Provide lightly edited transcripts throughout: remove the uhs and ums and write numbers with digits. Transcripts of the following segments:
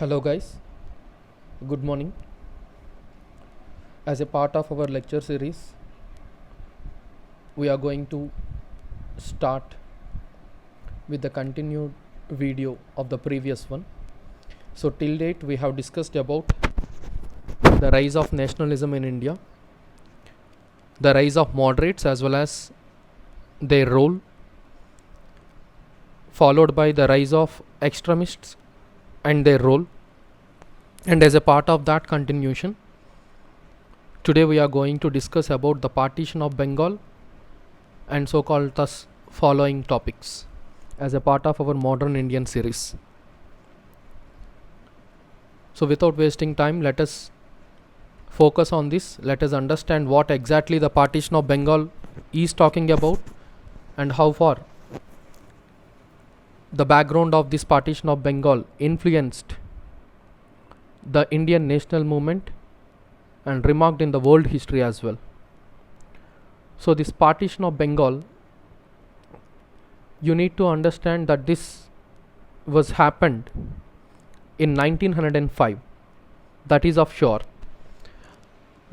Hello guys, good morning. As a part of our lecture series, we are going to start with the continued video of the previous one. So till date we have discussed about the rise of nationalism in India, the rise of moderates as well as their role, followed by the rise of extremists and their role. And as a part of that continuation, today we are going to discuss about the partition of Bengal and so-called thus following topics as a part of our modern Indian series. So without wasting time, let us focus on this. Let us understand what exactly the partition of Bengal is talking about and how far the background of this partition of Bengal influenced the Indian national movement and remarked in the world history as well. So this partition of Bengal, you need to understand that this was happened in 1905. That is of sure.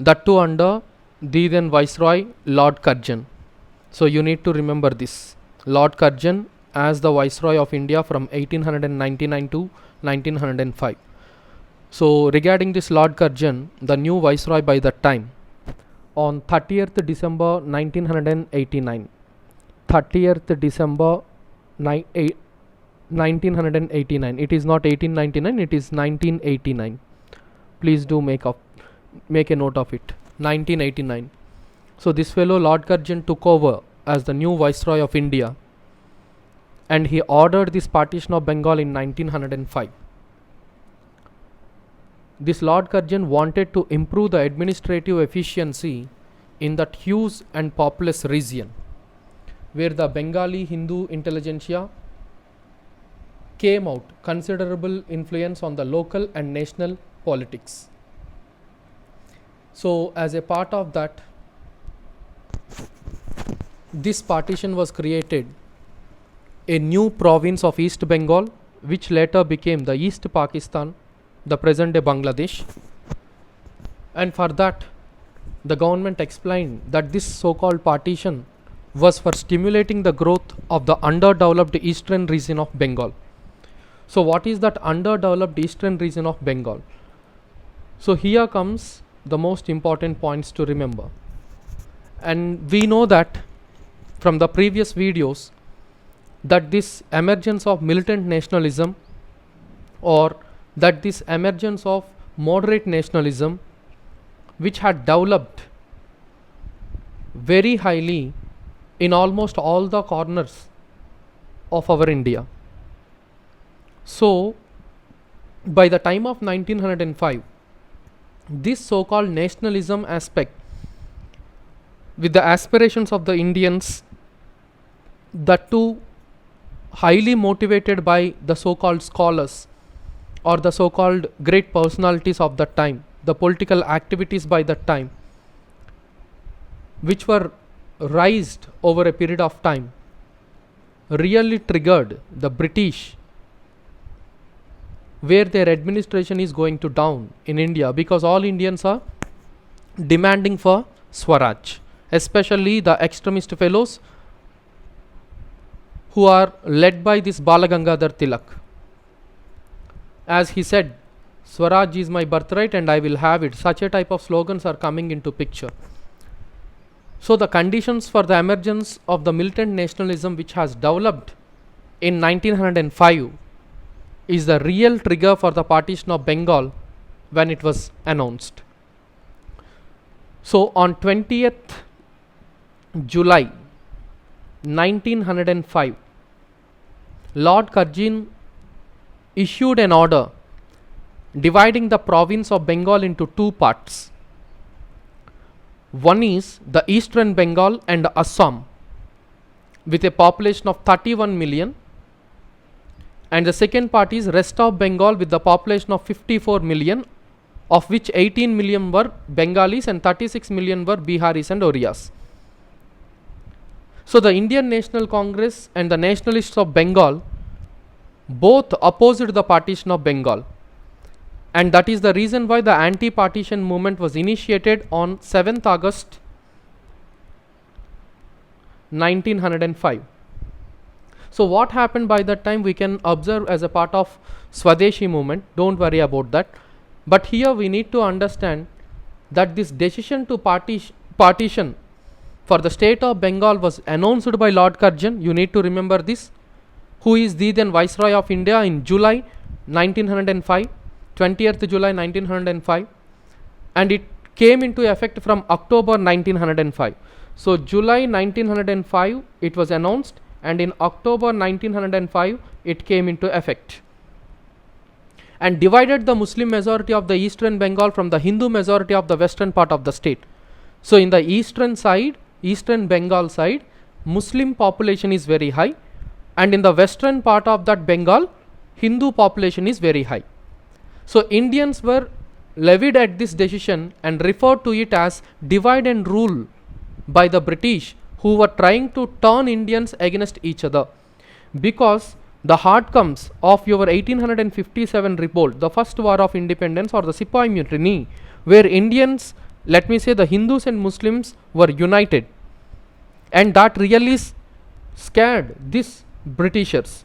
That too under the then Viceroy Lord Curzon. So you need to remember this. Lord Curzon as the Viceroy of India from 1899 to 1905. So regarding this Lord Curzon, the new Viceroy by that time, on 30th December 1989, 30th December 1989, it is not 1899, it is 1989. Please do make a note of it, 1989. So this fellow Lord Curzon took over as the new Viceroy of India and he ordered this partition of Bengal in 1905. This Lord Curzon wanted to improve the administrative efficiency in that huge and populous region where the Bengali Hindu intelligentsia came out, considerable influence on the local and national politics. So as a part of that, this partition was created a new province of East Bengal, which later became the East Pakistan, the present day Bangladesh. And for that, the government explained that this so-called partition was for stimulating the growth of the underdeveloped eastern region of Bengal. So what is that underdeveloped eastern region of Bengal? So here comes the most important points to remember. And we know that from the previous videos that this emergence of militant nationalism or that this emergence of moderate nationalism, which had developed very highly in almost all the corners of our India. So by the time of 1905, this so-called nationalism aspect with the aspirations of the Indians, that too highly motivated by the so-called scholars or the so-called great personalities of that time, the political activities by that time, which were raised over a period of time, really triggered the British, where their administration is going to down in India, because all Indians are demanding for Swaraj, especially the extremist fellows who are led by this Balagangadhar Tilak. As he said, Swaraj is my birthright and I will have it. Such a type of slogans are coming into picture. So the conditions for the emergence of the militant nationalism which has developed in 1905 is the real trigger for the partition of Bengal when it was announced. So on 20th July 1905, Lord Curzon issued an order dividing the province of Bengal into two parts. One is the Eastern Bengal and Assam with a population of 31 million, and the second part is rest of Bengal with the population of 54 million, of which 18 million were Bengalis and 36 million were Biharis and Orias. So the Indian National Congress and the nationalists of Bengal both opposed the partition of Bengal, And that is the reason why the anti-partition movement was initiated on 7th August 1905. So what happened by that time we can observe as a part of Swadeshi movement, don't worry about that. But here we need to understand that this decision to partition for the state of Bengal was announced by Lord Curzon. You need to remember this, who is the then Viceroy of India, in July 1905, 20th July 1905, and it came into effect from October 1905. So July 1905 it was announced, and in October 1905 it came into effect, and divided the Muslim majority of the eastern Bengal from the Hindu majority of the western part of the state. So in the eastern side, eastern Bengal side, Muslim population is very high, and in the western part of that Bengal, Hindu population is very high. So Indians were levied at this decision and referred to it as divide and rule by the British, who were trying to turn Indians against each other, because the outcomes of your 1857 revolt, the first war of independence, or the Sepoy Mutiny, where Indians, let me say the Hindus and Muslims, were united, and that really scared these Britishers,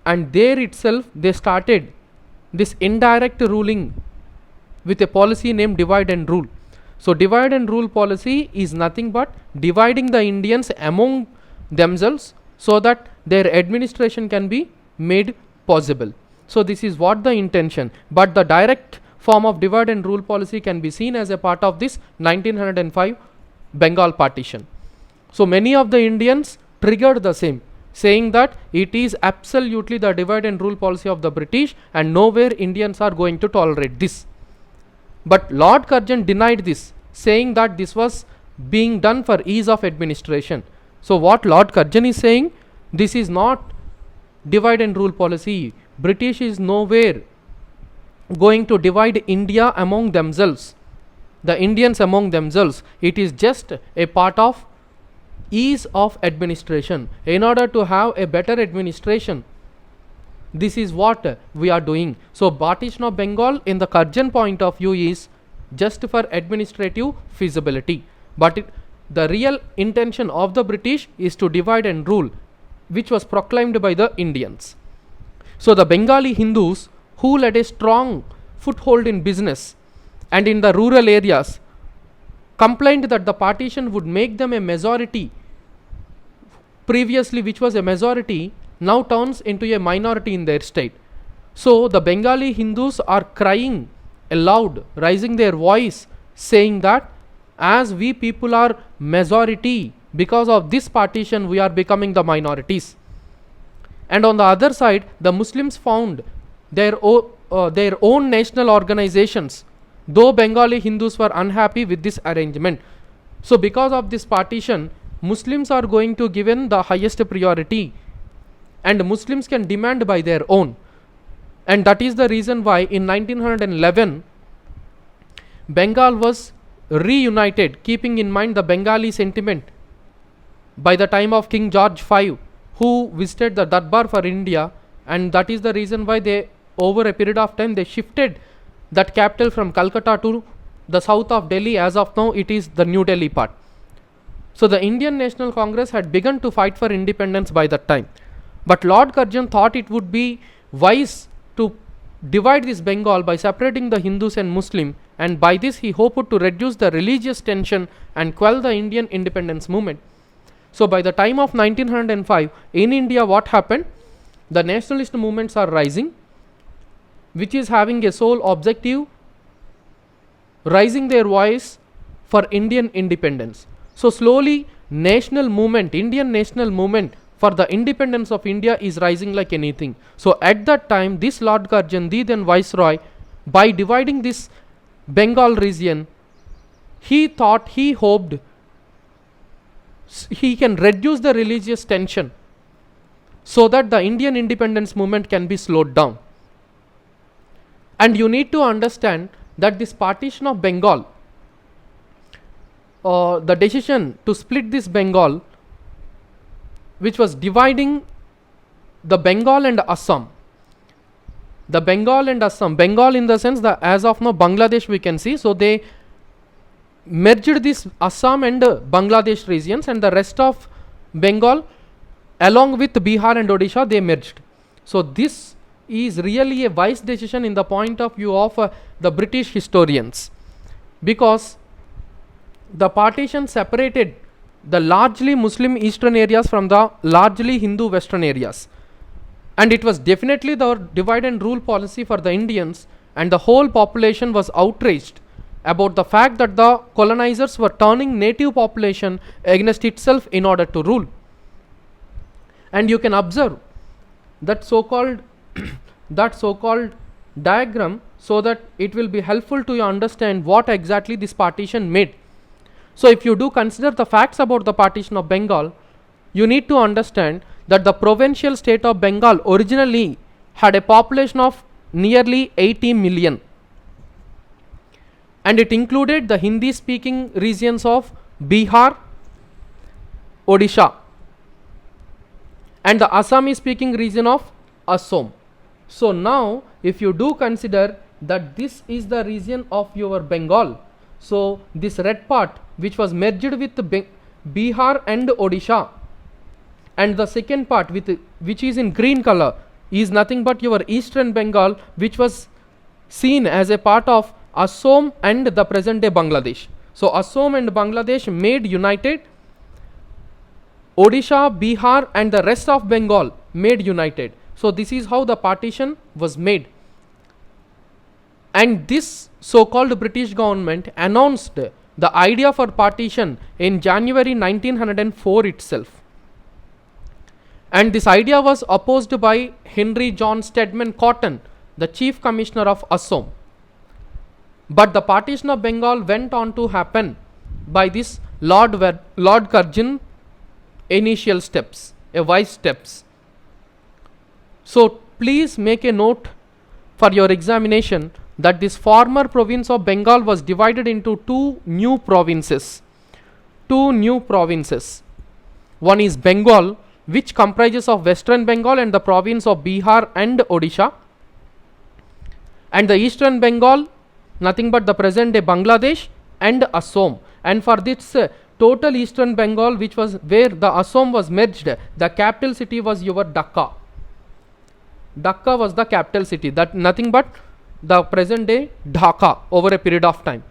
and there itself they started this indirect ruling with a policy named divide and rule. So divide and rule policy is nothing but dividing the Indians among themselves so that their administration can be made possible. So this is what the intention, but the direct form of divide and rule policy can be seen as a part of this 1905 Bengal partition. So many of the Indians triggered the same, saying that it is absolutely the divide and rule policy of the British, and nowhere Indians are going to tolerate this. But Lord Curzon denied this, saying that this was being done for ease of administration. So what Lord Curzon is saying, this is not divide and rule policy. British is nowhere going to divide India among themselves, the Indians among themselves. It is just a part of ease of administration. In order to have a better administration, this is what we are doing. So partition of Bengal in the Curzon point of view is just for administrative feasibility, but the real intention of the British is to divide and rule, which was proclaimed by the Indians. So the Bengali Hindus, who led a strong foothold in business and in the rural areas, complained that the partition would make them a majority. Previously, which was a majority, now turns into a minority in their state. So the Bengali Hindus are crying aloud, raising their voice, saying that as we people are majority, because of this partition we are becoming the minorities. And on the other side, the Muslims found their own national organizations, though Bengali Hindus were unhappy with this arrangement. So because of this partition, Muslims are going to given the highest priority, and Muslims can demand by their own. And that is the reason why in 1911 Bengal was reunited, keeping in mind the Bengali sentiment by the time of King George V, who visited the Darbar for India, and that is the reason why they, over a period of time, they shifted that capital from Calcutta to the south of Delhi. As of now, it is the New Delhi part. So the Indian National Congress had begun to fight for independence by that time. But Lord Curzon thought it would be wise to divide this Bengal by separating the Hindus and Muslim, and by this he hoped to reduce the religious tension and quell the Indian independence movement. So by the time of 1905 in India, what happened? The nationalist movements are rising, which is having a sole objective raising their voice for Indian independence. So slowly national movement, Indian national movement for the independence of India is rising like anything. So at that time, this Lord Curzon, the then Viceroy, by dividing this Bengal region, he thought, he hoped he can reduce the religious tension so that the Indian independence movement can be slowed down. And you need to understand that this partition of Bengal, the decision to split this Bengal, which was dividing the Bengal and Assam, The Bengal and Assam, Bengal in the sense that as of now Bangladesh we can see, so they merged this Assam and Bangladesh regions, and the rest of Bengal along with Bihar and Odisha they merged. So this is really a wise decision in the point of view of the British historians, because the partition separated the largely Muslim eastern areas from the largely Hindu western areas, and it was definitely the divide and rule policy for the Indians, and the whole population was outraged about the fact that the colonizers were turning native population against itself in order to rule. And you can observe that so-called diagram, so that it will be helpful to you understand what exactly this partition made. So if you do consider the facts about the partition of Bengal, you need to understand that the provincial state of Bengal originally had a population of nearly 80 million, and it included the Hindi speaking regions of Bihar, Odisha, and the Assamese speaking region of Assam. So now if you do consider that this is the region of your Bengal, so this red part which was merged with Bihar and Odisha, and the second part which is in green color is nothing but your eastern Bengal, which was seen as a part of Assam and the present day Bangladesh. So Assam and Bangladesh made united, Odisha, Bihar and the rest of Bengal made united. So this is how the partition was made, and this so-called British government announced the idea for partition in January 1904 itself, and this idea was opposed by Henry John Stedman Cotton, the Chief Commissioner of Assam. But the partition of Bengal went on to happen by this Lord Curzon initial steps, wise steps. So please make a note for your examination that this former province of Bengal was divided into two new provinces. One is Bengal, which comprises of Western Bengal and the province of Bihar and Odisha, and the Eastern Bengal, nothing but the present day Bangladesh and Assam. And for this total Eastern Bengal, which was where the Assam was merged, the capital city was your Dhaka. Dhaka was the capital city, that nothing but the present day Dhaka over a period of time.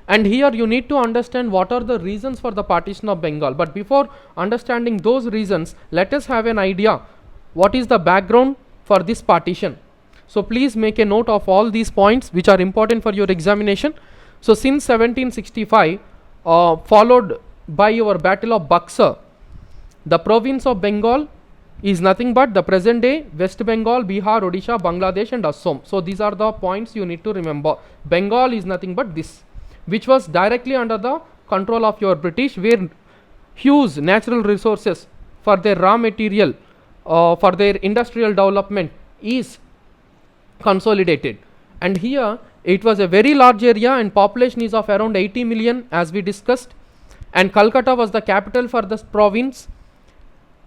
And here you need to understand what are the reasons for the partition of Bengal. But before understanding those reasons, let us have an idea what is the background for this partition. So please make a note of all these points which are important for your examination. So since 1765, followed by your Battle of Buxar, the province of Bengal is nothing but the present day West Bengal, Bihar, Odisha, Bangladesh and Assam. So these are the points you need to remember. Bengal is nothing but this, which was directly under the control of your British, where huge natural resources for their raw material, for their industrial development is consolidated. And here it was a very large area and population is of around 80 million as we discussed, and Calcutta was the capital for this province.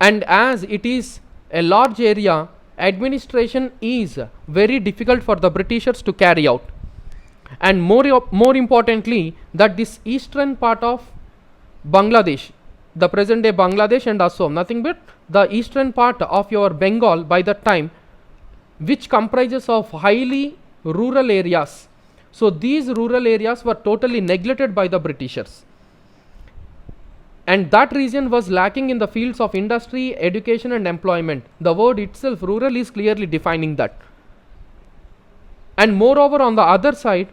And as it is a large area, administration is very difficult for the Britishers to carry out. And more importantly, that this eastern part of Bangladesh, the present day Bangladesh and Assam, nothing but the eastern part of your Bengal by that time, which comprises of highly rural areas. So these rural areas were totally neglected by the Britishers, and that region was lacking in the fields of industry, education and employment. The word itself, rural, is clearly defining that. And moreover, on the other side,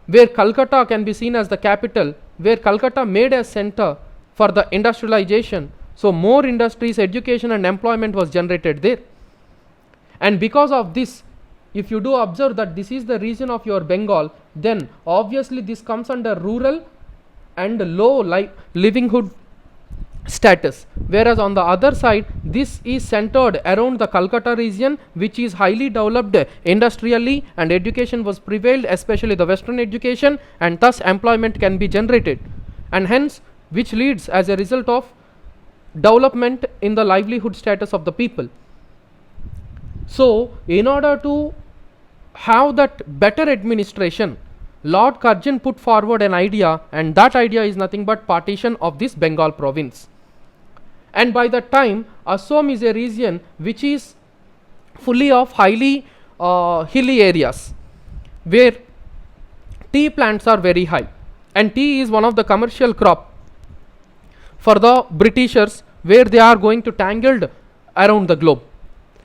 where Calcutta can be seen as the capital, where Calcutta made a center for the industrialization, so more industries, education and employment was generated there. And because of this, if you do observe that this is the region of your Bengal, then obviously this comes under rural and low livelihood status, whereas on the other side this is centered around the Calcutta region, which is highly developed industrially, and education was prevailed, especially the western education, and thus employment can be generated, and hence which leads as a result of development in the livelihood status of the people. So in order to have that better administration, Lord Curzon put forward an idea, and that idea is nothing but partition of this Bengal province. And by that time, Assam is a region which is fully of highly hilly areas where tea plants are very high, and tea is one of the commercial crop for the Britishers, where they are going to tangled around the globe.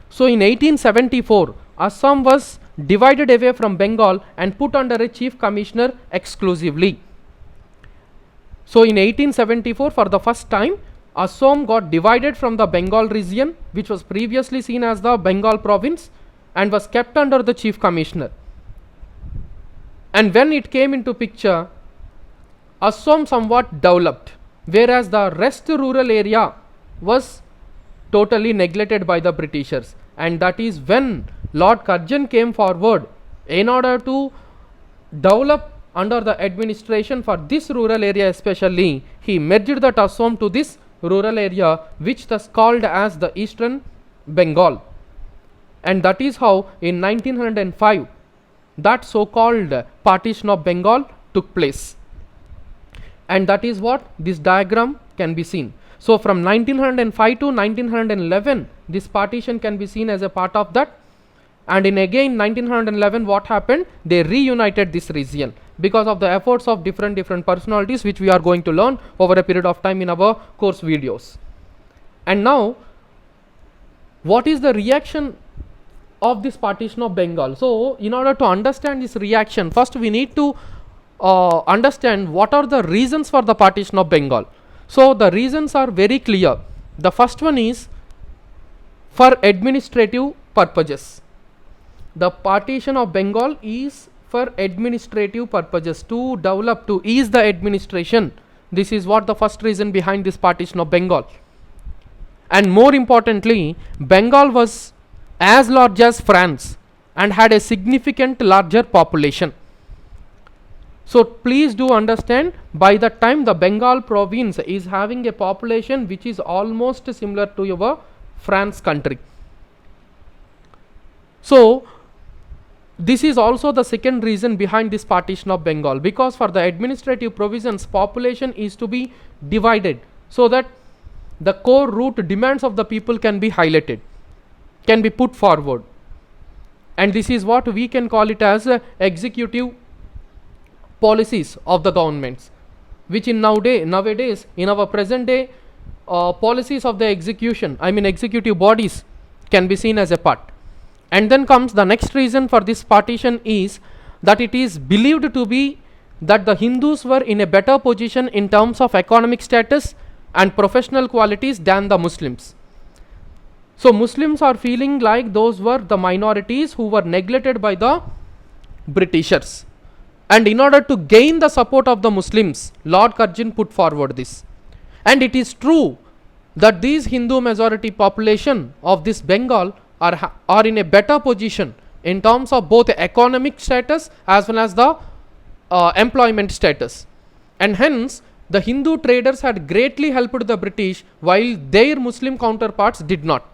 So in 1874, Assam was divided away from Bengal and put under a chief commissioner exclusively. So in 1874, for the first time, Assam got divided from the Bengal region, which was previously seen as the Bengal province, and was kept under the chief commissioner. And when it came into picture, Assam somewhat developed, whereas the rest rural area was totally neglected by the Britishers. And that is when Lord Curzon came forward in order to develop under the administration for this rural area especially. He merged that Assam to this rural area, which was called as the Eastern Bengal. And that is how in 1905 that so-called partition of Bengal took place. And that is what this diagram can be seen. So from 1905 to 1911, this partition can be seen as a part of that. And in again 1911, what happened? They reunited this region because of the efforts of different personalities, which we are going to learn over a period of time in our course videos. And now, what is the reaction of this partition of Bengal? So in order to understand this reaction, first we need to understand what are the reasons for the partition of Bengal. So the reasons are very clear. The first one is for administrative purposes. The partition of Bengal is for administrative purposes, to develop, to ease the administration. This is what the first reason behind this partition of Bengal. And more importantly, Bengal was as large as France and had a significant larger population. So please do understand, by that time the Bengal province is having a population which is almost similar to your France country. So this is also the second reason behind this partition of Bengal, because for the administrative provisions, population is to be divided so that the core root demands of the people can be highlighted, can be put forward. And this is what we can call it as executive policies of the governments, which in nowadays in our present day policies of the execution, executive bodies, can be seen as a part. And then comes the next reason for this partition is that it is believed to be that the Hindus were in a better position in terms of economic status and professional qualities than the Muslims. So Muslims are feeling like those were the minorities who were neglected by the Britishers. And in order to gain the support of the Muslims, Lord Curzon put forward this. And it is true that these Hindu majority population of this Bengal are in a better position in terms of both economic status as well as the employment status. And hence, the Hindu traders had greatly helped the British, while their Muslim counterparts did not.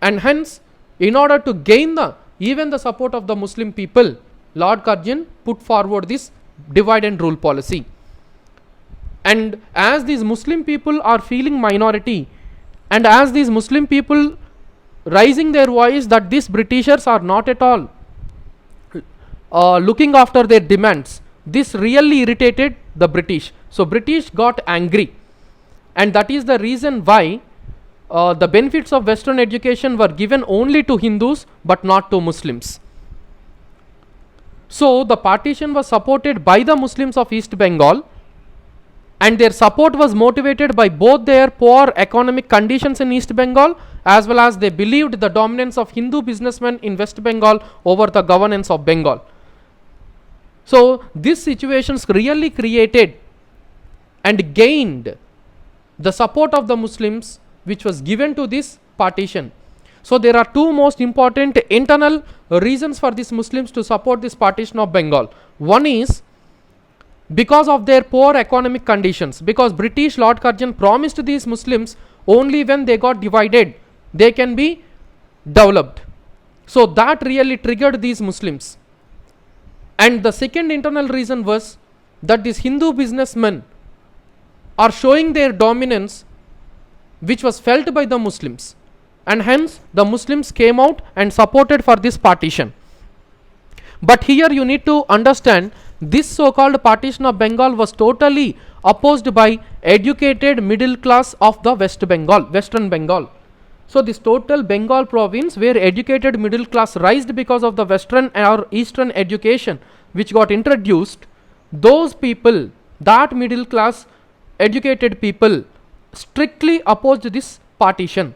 And hence, in order to gain even the support of the Muslim people, Lord Curzon put forward this divide and rule policy. And as these Muslim people are feeling minority, and as these Muslim people raising their voice that these Britishers are not at all looking after their demands, this really irritated the British. So British got angry, and that is the reason why the benefits of Western education were given only to Hindus but not to Muslims. So the partition was supported by the Muslims of East Bengal, and their support was motivated by both their poor economic conditions in East Bengal, as well as they believed the dominance of Hindu businessmen in West Bengal over the governance of Bengal. So these situations really created and gained the support of the Muslims, which was given to this partition. So there are two most important internal reasons for these Muslims to support this partition of Bengal. One is because of their poor economic conditions, because British Lord Curzon promised these Muslims only when they got divided they can be developed. So that really triggered these Muslims. And the second internal reason was that these Hindu businessmen are showing their dominance, which was felt by the Muslims, and hence the Muslims came out and supported for this partition. But here you need to understand, this so-called partition of Bengal was totally opposed by educated middle class of the Western Bengal. So this total Bengal province, where educated middle class rised because of the Western or Eastern education which got introduced, those people, that middle class educated people, strictly opposed this partition.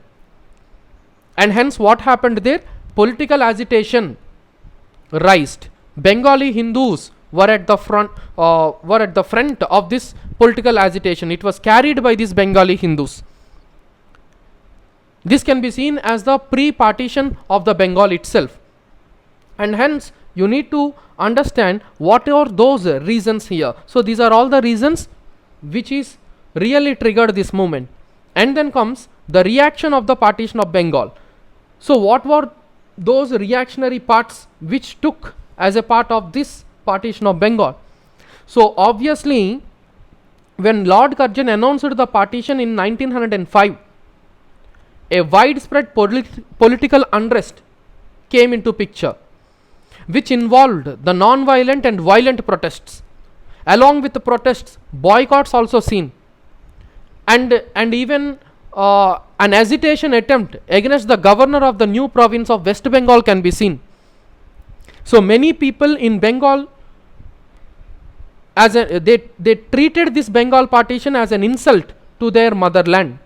And hence what happened there? Political agitation rised. Bengali Hindus were at the front of this political agitation. It was carried by these Bengali Hindus. This can be seen as the pre-partition of the Bengal itself. And hence you need to understand what are those reasons here. So these are all the reasons which is really triggered this movement. And then comes the reaction of the partition of Bengal. So what were those reactionary parts which took as a part of this partition of Bengal? So obviously, when Lord Curzon announced the partition in 1905, a widespread political unrest came into picture, which involved the non-violent and violent protests. Along with the protests, boycotts also seen, and even an agitation attempt against the governor of the new province of West Bengal can be seen. So many people in Bengal, they treated this Bengal partition as an insult to their motherland,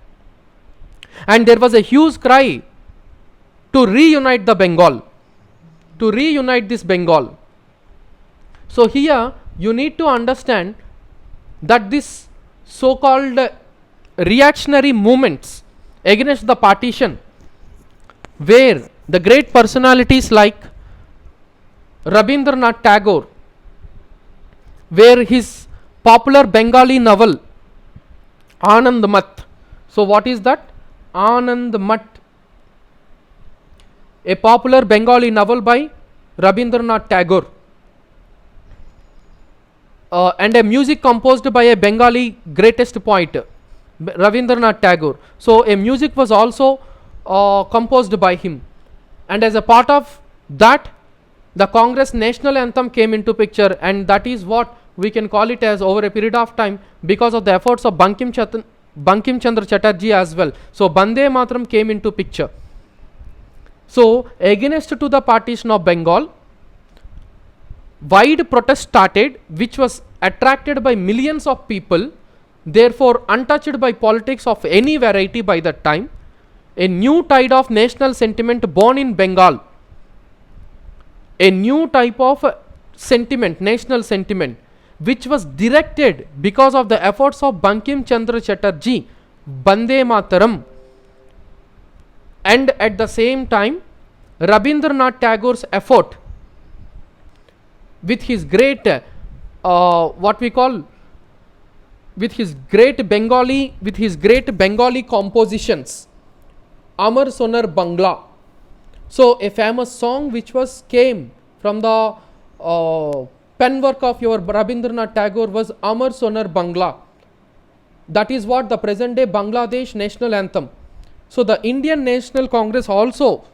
and there was a huge cry to reunite the Bengal, to reunite this Bengal. So here you need to understand that this so-called reactionary movements against the partition, where the great personalities like Rabindranath Tagore, where his popular Bengali novel Anand Mat. So what is that? Anand Mat, a popular Bengali novel by Rabindranath Tagore, and a music composed by a Bengali greatest poet, Rabindranath Tagore. So a music was also composed by him, and as a part of that, the Congress national anthem came into picture, and that is what we can call it as, over a period of time, because of the efforts of Bankim Chandra Chatterjee as well. So Bande Mataram came into picture. So against to the partition of Bengal, wide protest started, which was attracted by millions of people, therefore untouched by politics of any variety by that time. A new tide of national sentiment born in Bengal, a new type of sentiment, national sentiment, which was directed because of the efforts of Bankim Chandra Chatterjee, Bande Mataram, and at the same time Rabindranath Tagore's effort with his great with his great Bengali compositions, Amar Sonar Bangla. So a famous song which came from the pen work of your Rabindranath Tagore was Amar Sonar Bangla. That is what the present day Bangladesh national anthem. So the Indian National Congress also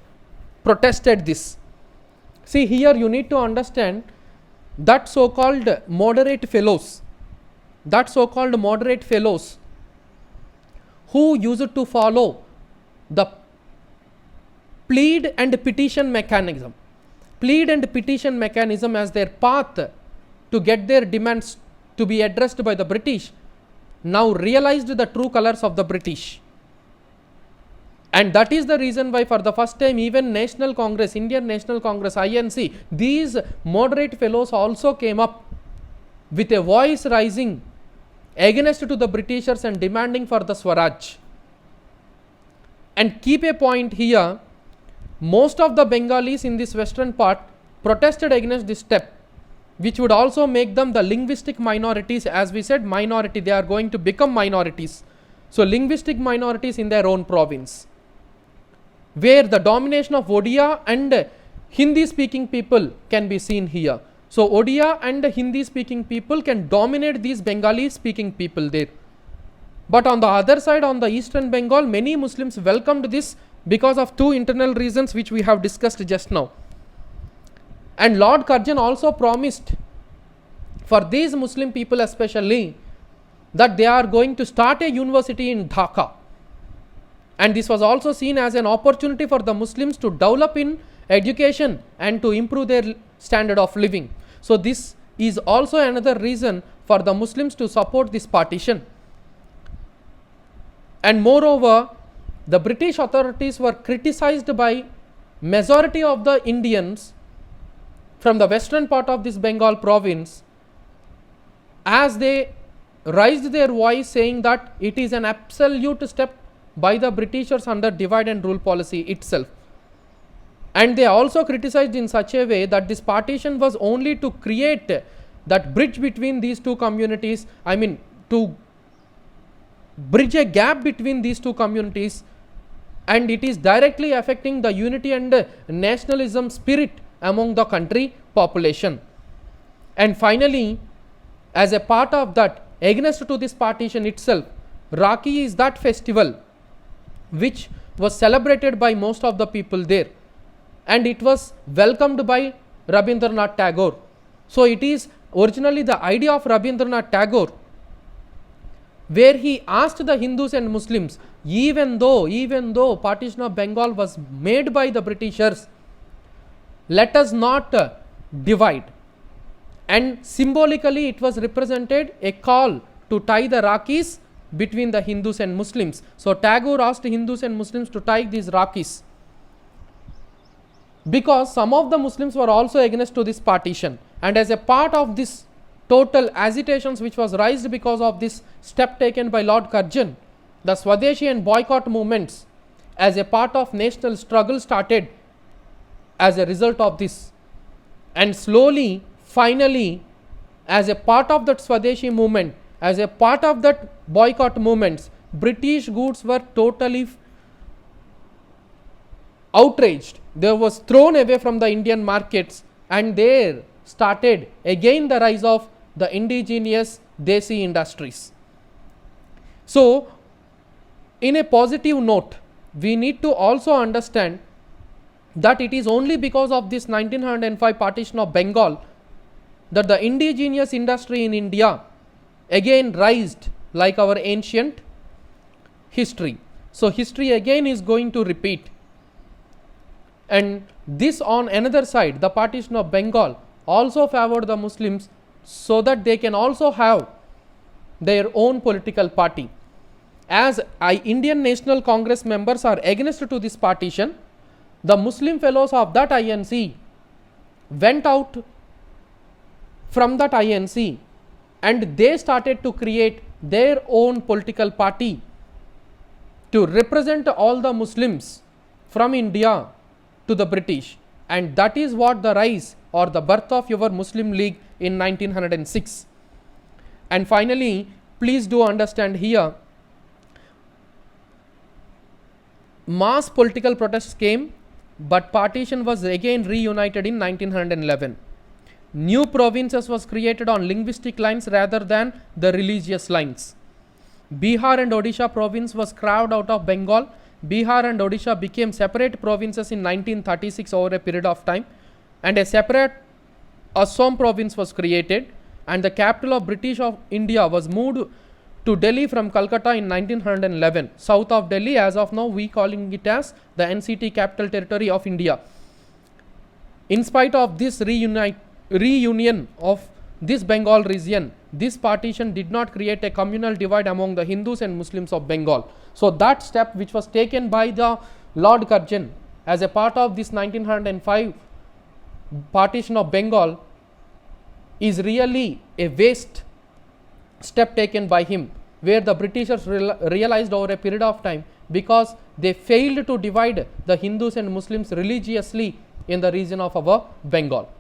protested this. See, here you need to understand that so-called moderate fellows, who used to follow the plead and petition mechanism as their path to get their demands to be addressed by the British, now realized the true colors of the British. And that is the reason why for the first time even National Congress, Indian National Congress, INC, these moderate fellows also came up with a voice rising against to the Britishers and demanding for the Swaraj. And keep a point here, most of the Bengalis in this western part protested against this step, which would also make them the linguistic minorities. As we said, minority, they are going to become minorities. So linguistic minorities in their own province. where the domination of Odia and Hindi speaking people can be seen here. So Odia and Hindi speaking people can dominate these Bengali speaking people there. But on the other side, on the eastern Bengal, many Muslims welcomed this because of two internal reasons which we have discussed just now. And Lord Curzon also promised for these Muslim people especially that they are going to start a university in Dhaka. And this was also seen as an opportunity for the Muslims to develop in education and to improve their standard of living. So this is also another reason for the Muslims to support this partition. And moreover, the British authorities were criticized by majority of the Indians from the western part of this Bengal province, as they raised their voice saying that it is an absolute step by the Britishers under divide and rule policy itself. And they also criticized in such a way that this partition was only to create that bridge between these two communities, to bridge a gap between these two communities, and it is directly affecting the unity and nationalism spirit among the country population. And finally, as a part of that, against to this partition itself, Rakhi is that festival which was celebrated by most of the people there, and it was welcomed by Rabindranath Tagore. So it is originally the idea of Rabindranath Tagore, where he asked the Hindus and Muslims, even though partition of Bengal was made by the Britishers, let us not divide. And symbolically it was represented a call to tie the Rakhis between the Hindus and Muslims. So Tagore asked Hindus and Muslims to tie these Rakhis, because some of the Muslims were also against to this partition. And as a part of this total agitations which was raised because of this step taken by Lord Curzon, the Swadeshi and boycott movements as a part of national struggle started as a result of this. And slowly, finally, as a part of that Swadeshi movement, as a part of that boycott movements, British goods were totally outraged. They was thrown away from the Indian markets, and there started again the rise of the indigenous Desi industries. So, in a positive note, we need to also understand that it is only because of this 1905 partition of Bengal that the indigenous industry in India again rised like our ancient history. So history again is going to repeat. And this, on another side, the partition of Bengal also favored the Muslims so that they can also have their own political party. As Indian National Congress members are against to this partition, the Muslim fellows of that INC went out from that INC and they started to create their own political party to represent all the Muslims from India to the British, and that is what the rise or the birth of your Muslim League in 1906. And finally, please do understand here, mass political protests came, but partition was again reunited in 1911. New provinces was created on linguistic lines rather than the religious lines. Bihar and Odisha province was carved out of Bengal. Bihar and Odisha became separate provinces in 1936 over a period of time, and a separate Assam province was created, and the capital of British of India was moved to Delhi from Calcutta in 1911. South of Delhi, as of now we calling it as the NCT Capital Territory of India. In spite of this reunion of this Bengal region, this partition did not create a communal divide among the Hindus and Muslims of Bengal. So that step which was taken by the Lord Curzon as a part of this 1905 partition of Bengal is really a waste step taken by him, where the Britishers realized over a period of time, because they failed to divide the Hindus and Muslims religiously in the region of our Bengal.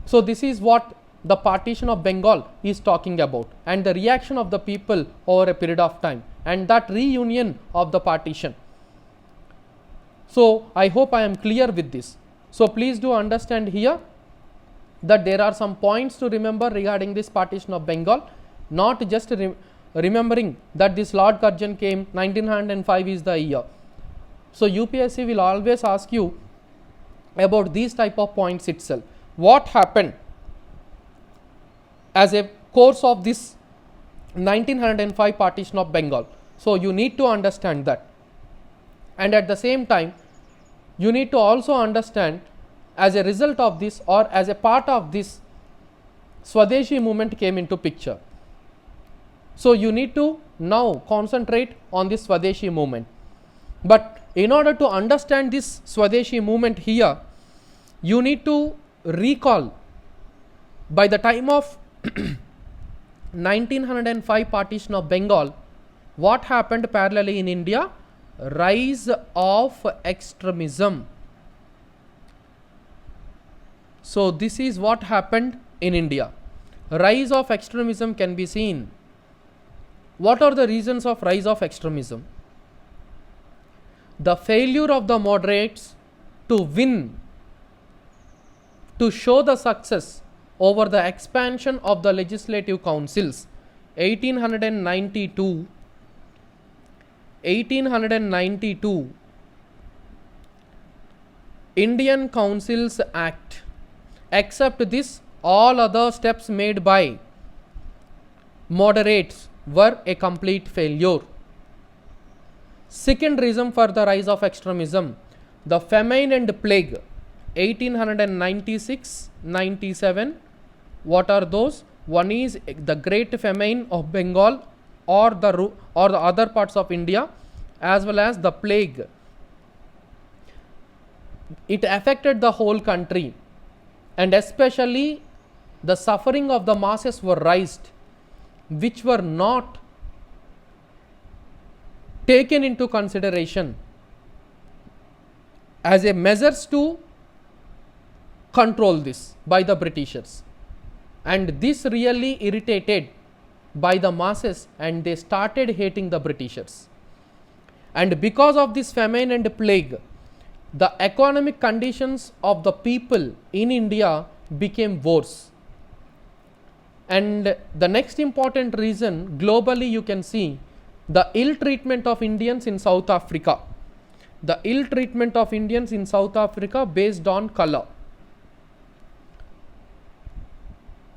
So this is what the partition of Bengal is talking about, and the reaction of the people over a period of time, and that reunion of the partition. So I hope I am clear with this. So please do understand here that there are some points to remember regarding this partition of Bengal, not just remembering that this Lord Curzon came 1905 is the year. So UPSC will always ask you about these type of points itself. What happened as a course of this 1905 partition of Bengal? So you need to understand that, and at the same time you need to also understand as a result of this or as a part of this Swadeshi movement came into picture. So you need to now concentrate on this Swadeshi movement. But in order to understand this Swadeshi movement here, you need to recall by the time of 1905 partition of Bengal, what happened parallelly in India? Rise of extremism. So this is what happened in India. Rise of extremism can be seen. What are the reasons of rise of extremism? The failure of the moderates to win, to show the success over the expansion of the legislative councils. 1892 Indian Councils Act. Except this, all other steps made by moderates were a complete failure. Second reason for the rise of extremism, the famine and plague. 1896-97. What are those? One is the Great Famine of Bengal or the other parts of India, as well as the plague. It affected the whole country, and especially the suffering of the masses were raised, which were not taken into consideration as a measures to control this by the Britishers, and this really irritated by the masses, and they started hating the Britishers. And because of this famine and plague, the economic conditions of the people in India became worse. And the next important reason, globally you can see the ill treatment of Indians in South Africa. The ill treatment of Indians in South Africa based on color.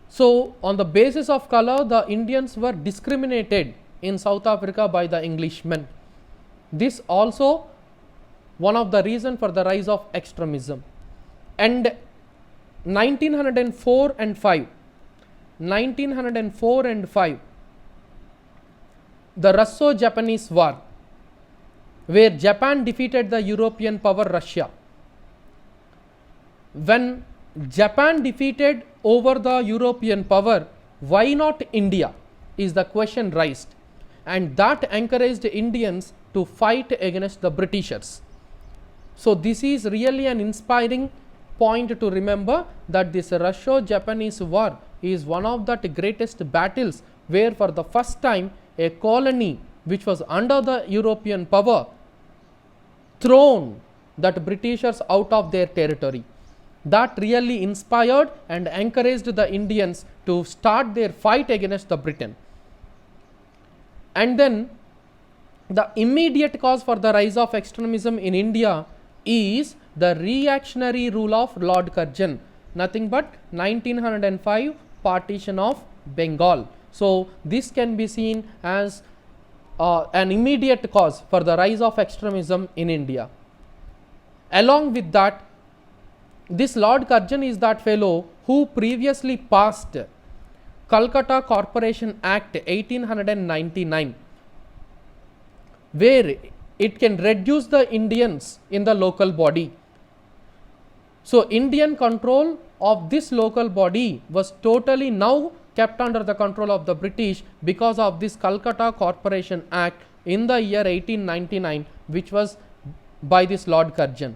So on the basis of color, the Indians were discriminated in South Africa by the Englishmen. This also one of the reason for the rise of extremism. And 1904 and 5, the Russo-Japanese War, where Japan defeated the European power Russia. When Japan defeated over the European power, why not India, is the question raised, and that encouraged Indians to fight against the Britishers. So this is really an inspiring point to remember, that this Russo-Japanese War is one of the greatest battles where for the first time a colony which was under the European power thrown that Britishers out of their territory. That really inspired and encouraged the Indians to start their fight against the Britain. And then the immediate cause for the rise of extremism in India is the reactionary rule of Lord Curzon, nothing but 1905 partition of Bengal. So this can be seen as an immediate cause for the rise of extremism in India. Along with that, this Lord Curzon is that fellow who previously passed Calcutta Corporation Act 1899, where it can reduce the Indians in the local body. So Indian control of this local body was totally now kept under the control of the British because of this Calcutta Corporation Act in the year 1899, which was by this Lord Curzon.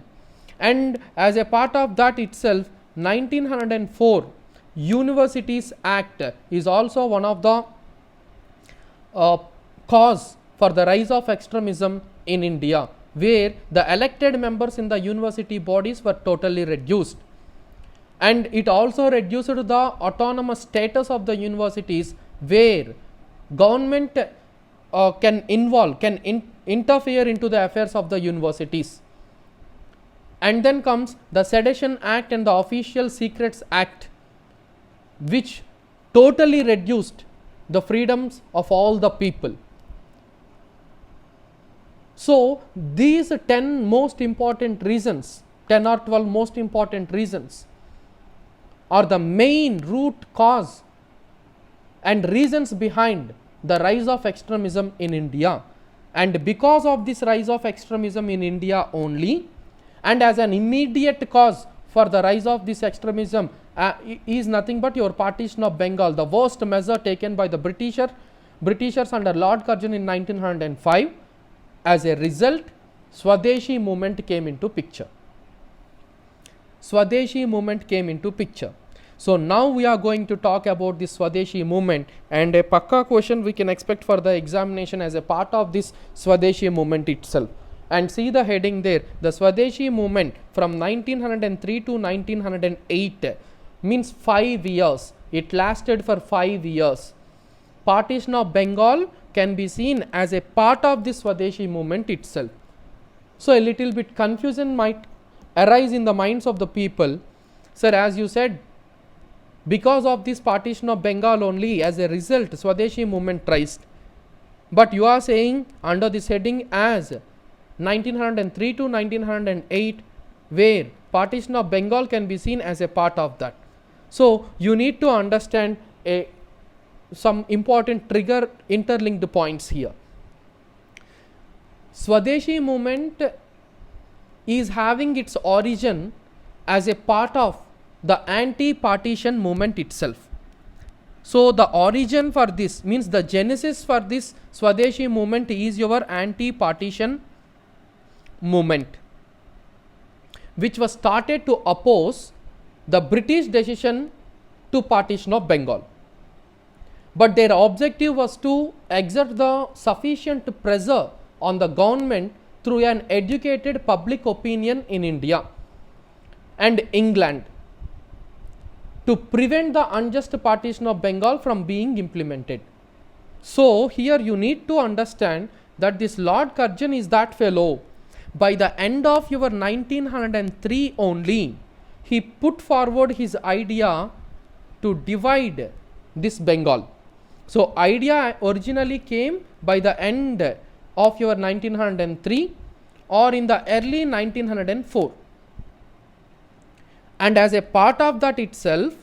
And as a part of that itself, 1904 Universities Act is also one of the cause for the rise of extremism in India, where the elected members in the university bodies were totally reduced. And it also reduced the autonomous status of the universities, where government can interfere into the affairs of the universities. And then comes the Sedition Act and the Official Secrets Act, which totally reduced the freedoms of all the people. So these 10 most important reasons, 10 or 12 most important reasons, are the main root cause and reasons behind the rise of extremism in India. And because of this rise of extremism in India only, and as an immediate cause for the rise of this extremism is nothing but your partition of Bengal, the worst measure taken by the Britishers under Lord Curzon in 1905. As a result, Swadeshi movement came into picture. Swadeshi movement came into picture. So now we are going to talk about this Swadeshi movement, and a pakka question we can expect for the examination as a part of this Swadeshi movement itself. And see the heading there, the Swadeshi movement from 1903 to 1908 means 5 years. It lasted for 5 years. Partition of Bengal can be seen as a part of this Swadeshi movement itself. So a little bit confusion might arise in the minds of the people. Sir, as you said, because of this partition of Bengal only, as a result Swadeshi movement rised. But you are saying under this heading as 1903 to 1908, where partition of Bengal can be seen as a part of that. So you need to understand some important trigger interlinked points here. Swadeshi movement is having its origin as a part of the anti-partition movement itself. So the origin for this means the genesis for this Swadeshi movement is your anti-partition movement, which was started to oppose the British decision to partition of Bengal. But their objective was to exert the sufficient pressure on the government through an educated public opinion in India and England to prevent the unjust partition of Bengal from being implemented. So here you need to understand that this Lord Curzon is that fellow. By the end of your 1903 only, he put forward his idea to divide this Bengal. So idea originally came by the end of your 1903 or in the early 1904. And as a part of that itself,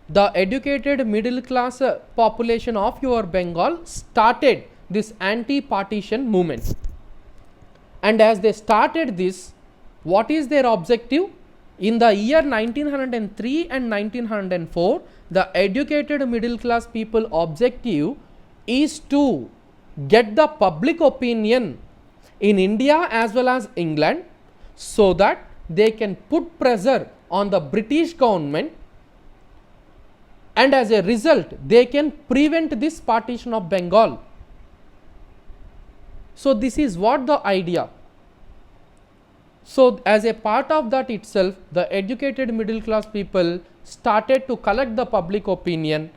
the educated middle class population of your Bengal started this anti-partition movement. And as they started this, what is their objective? In the year 1903 and 1904, the educated middle class people objective is to get the public opinion in India as well as England, so that they can put pressure on the British government, and as a result they can prevent this partition of Bengal. So this is what the idea. So as a part of that itself, the educated middle class people started to collect the public opinion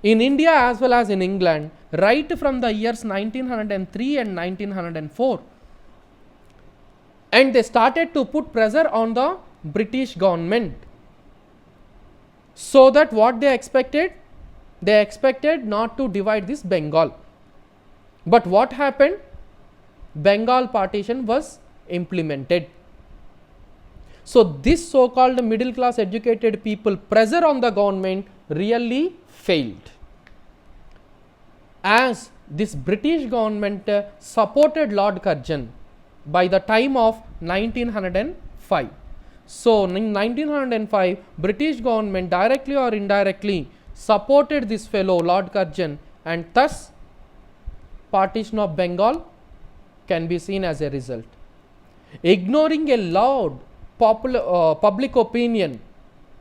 in India as well as in England right from the years 1903 and 1904. And they started to put pressure on the British government, so that what they expected? They expected not to divide this Bengal. But what happened? Bengal partition was implemented. So this so-called middle class educated people pressure on the government really failed, as this British government supported Lord Curzon by the time of 1905. So in 1905, British government directly or indirectly supported this fellow Lord Curzon, and thus partition of Bengal can be seen as a result. Ignoring a loud public opinion,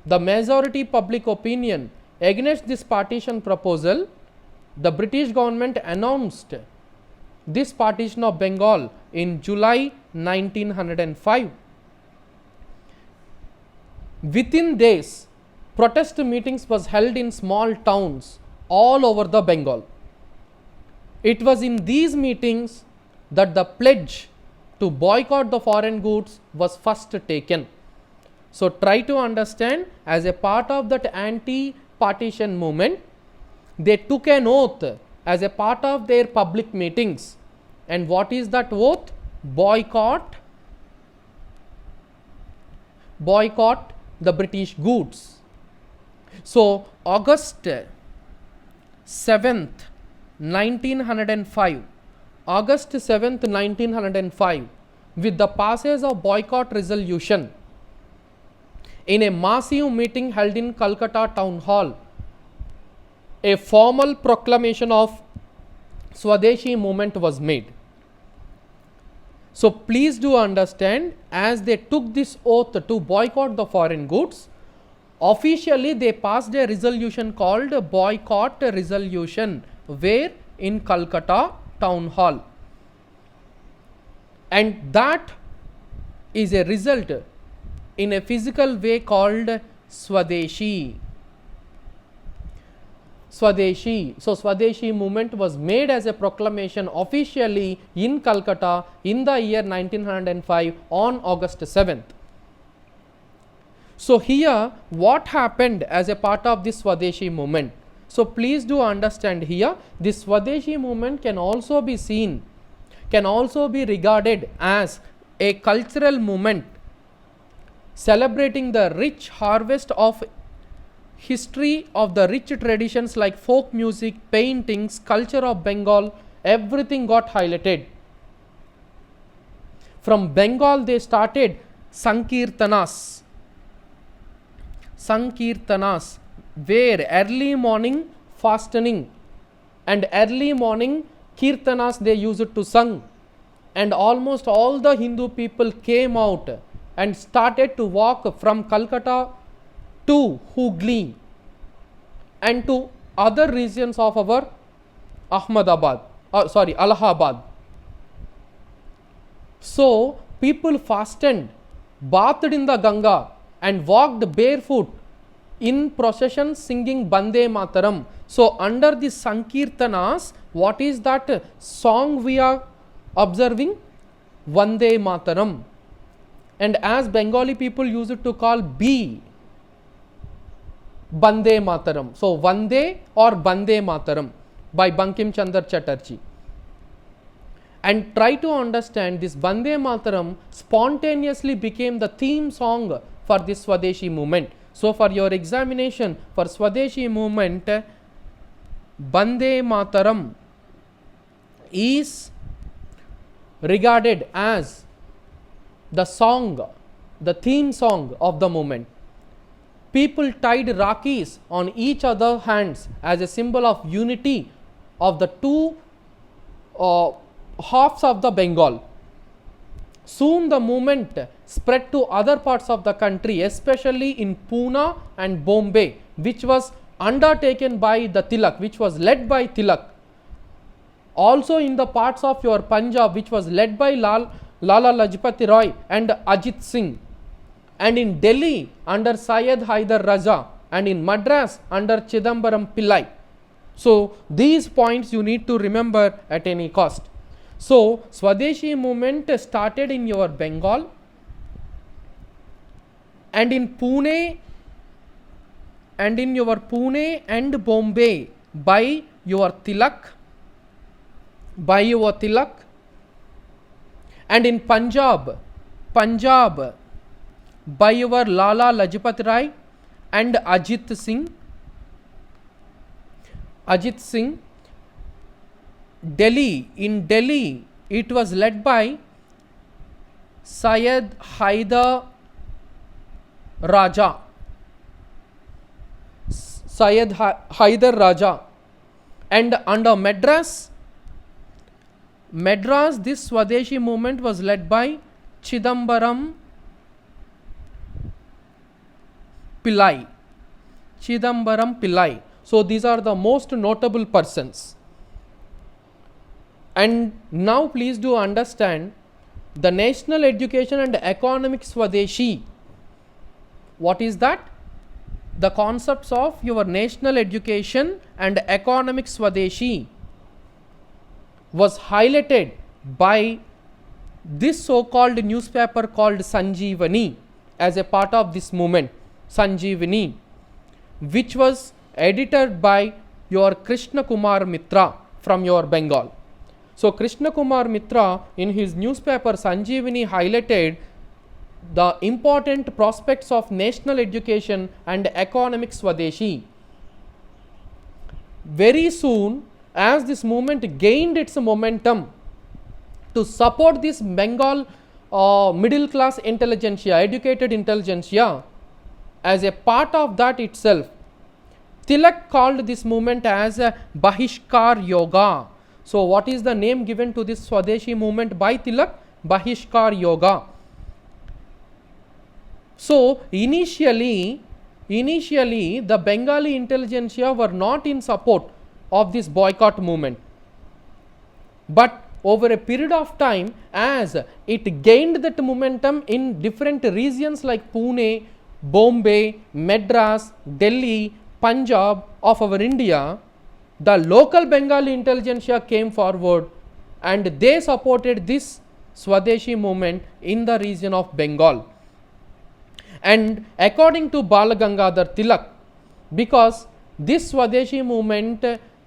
the majority public opinion against this partition proposal, the British government announced this partition of Bengal in July 1905. Within days, protest meetings was held in small towns all over the Bengal. It was in these meetings that the pledge to boycott the foreign goods was first taken. So try to understand, as a part of that anti-partition movement, they took an oath as a part of their public meetings. And what is that oath? Boycott the British goods. So August 7th, 1905, with the passage of boycott resolution, in a massive meeting held in Calcutta Town Hall, a formal proclamation of Swadeshi movement was made. So please do understand, as they took this oath to boycott the foreign goods, officially they passed a resolution called Boycott Resolution, where in Calcutta Town Hall, and that is a result in a physical way called Swadeshi. So Swadeshi movement was made as a proclamation officially in Calcutta in the year 1905 on August 7th. So here what happened as a part of this Swadeshi movement? So please do understand here, this Swadeshi movement can also be seen, can also be regarded as a cultural movement celebrating the rich harvest of history of the rich traditions like folk music, paintings, culture of Bengal, everything got highlighted. From Bengal they started Sankirtanas, where early morning fastening and early morning kirtanas they used to sing, and almost all the Hindu people came out and started to walk from Calcutta to Hooghly and to other regions of our Allahabad. So people fasted, bathed in the Ganga and walked barefoot in procession singing Bande Mataram. So under the Sankirtanas, what is that song we are observing? Vande Mataram. And as Bengali people use it to call B, Bande Mataram. So Vande or Bande Mataram by Bankim Chandra Chatterjee. And try to understand, this Bande Mataram spontaneously became the theme song for this Swadeshi movement. So for your examination for Swadeshi movement, Bande Mataram is regarded as the song, the theme song of the movement. People tied Rakis on each other's hands as a symbol of unity of the two halves of the Bengal. Soon the movement spread to other parts of the country, especially in Pune and Bombay, which was undertaken by the Tilak, which was led by Tilak. Also in the parts of your Punjab, which was led by Lala Lajpati Rai and Ajit Singh, and in Delhi under Syed Haider Raja, and in Madras under Chidambaram Pillai. So these points you need to remember at any cost. So Swadeshi movement started in your Bengal, and in Pune and Bombay by your Tilak, and in Punjab by your Lala Lajpat Rai and Ajit Singh. In Delhi it was led by Syed Haider Raja, and under Madras this Swadeshi movement was led by Chidambaram Pillai. So these are the most notable persons. And now please do understand, The national education and economic Swadeshi. What is that? The concepts of your national education and economic Swadeshi was highlighted by this so-called newspaper called Sanjeevani as a part of this movement. Sanjeevani, which was edited by your Krishna Kumar Mitra from your Bengal. So Krishna Kumar Mitra in his newspaper Sanjeevani highlighted the important prospects of national education and economic Swadeshi. Very soon, as this movement gained its momentum to support this Bengal middle class intelligentsia, educated intelligentsia, as a part of that itself, Tilak called this movement as Bahishkar Yoga. So what is the name given to this Swadeshi movement by Tilak? Bahishkar Yoga. So initially the Bengali intelligentsia were not in support of this boycott movement, but over a period of time, as it gained that momentum in different regions like Pune, Bombay, Madras, Delhi, Punjab of our India, the local Bengali intelligentsia came forward and they supported this Swadeshi movement in the region of Bengal. And according to Balagangadhar Tilak, because this Swadeshi movement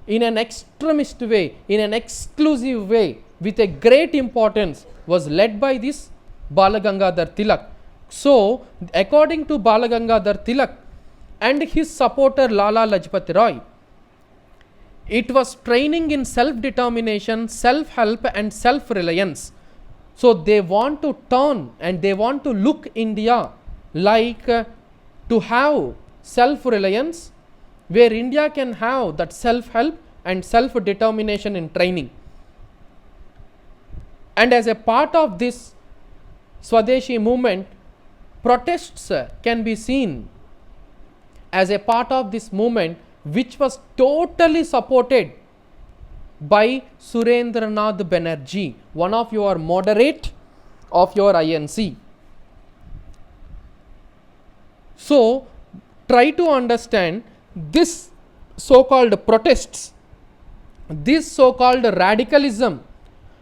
in an extremist way, in an exclusive way, with a great importance was led by this Balagangadhar Tilak. So according to Balagangadhar Tilak and his supporter Lala Lajpat Rai, it was training in self-determination, self-help and self-reliance. So they want to turn and they want to look India like to have self-reliance, where India can have that self-help and self-determination in training. And as a part of this Swadeshi movement, protests can be seen as a part of this movement, which was totally supported by Surendranath Banerjee, one of your moderate of your INC. So try to understand this so-called protests, this so-called radicalism,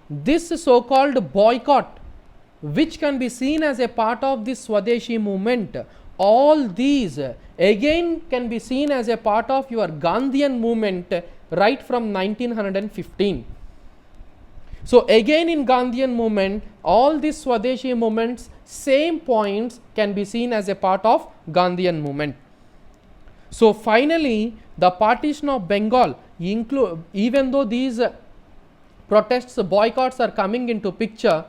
this so-called boycott, which can be seen as a part of this Swadeshi movement. All these again can be seen as a part of your Gandhian movement right from 1915. So again in Gandhian movement, all these Swadeshi movements, same points can be seen as a part of Gandhian movement. So finally, the partition of Bengal, even though these protests, boycotts are coming into picture,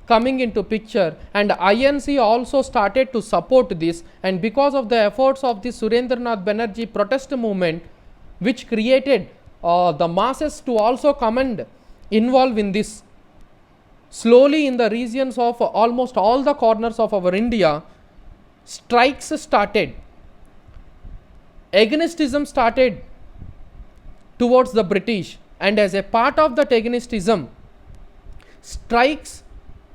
and INC also started to support this, and because of the efforts of the Surendranath Banerjee protest movement, which created the masses to also come and involve in this, slowly in the regions of almost all the corners of our India, strikes started, agoniism started towards the British, and as a part of that agoniism, strikes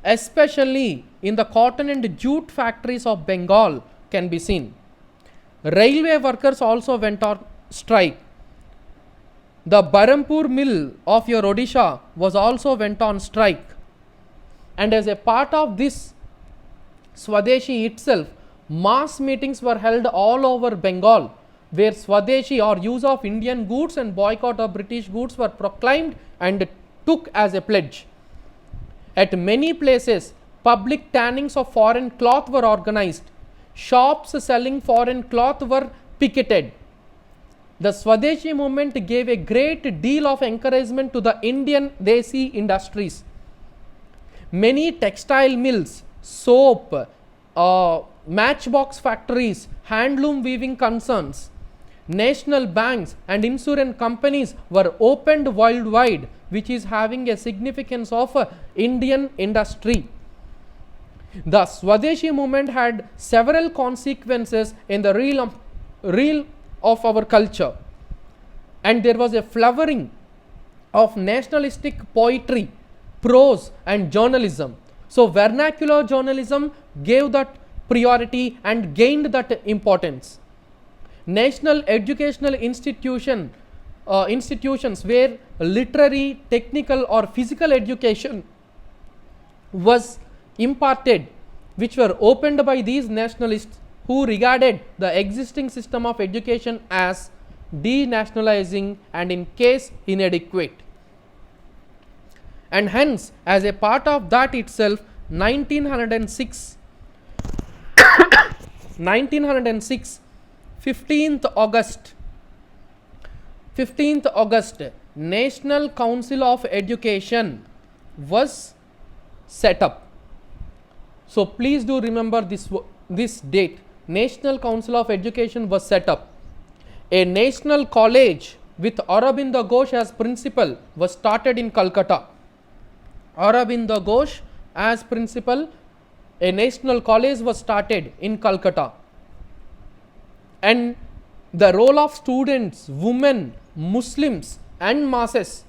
especially in the cotton and jute factories of Bengal can be seen. Railway workers also went on strike. The Barampur mill of your Odisha was also went on strike. And as a part of this Swadeshi itself, mass meetings were held all over Bengal, where Swadeshi or use of Indian goods and boycott of British goods were proclaimed and took as a pledge. At many places, public tannings of foreign cloth were organized. Shops selling foreign cloth were picketed. The Swadeshi movement gave a great deal of encouragement to the Indian Desi industries. Many textile mills, soap, matchbox factories, handloom weaving concerns, national banks and insurance companies were opened worldwide, which is having a significance of Indian industry. The Swadeshi movement had several consequences in the realm of our culture, and there was a flowering of nationalistic poetry, prose and journalism. So vernacular journalism gave that priority and gained that importance. National educational institutions where literary, technical or physical education was imparted, which were opened by these nationalists who regarded the existing system of education as denationalizing and in case inadequate. And hence, as a part of that itself, 1906 15th August, National Council of Education was set up. So please do remember this date. National Council of Education was set up. A national college with Aurobindo Ghosh as principal was started in Calcutta. Aurobindo Ghosh as principal, a national college was started in Calcutta. And the role of students, women, Muslims and masses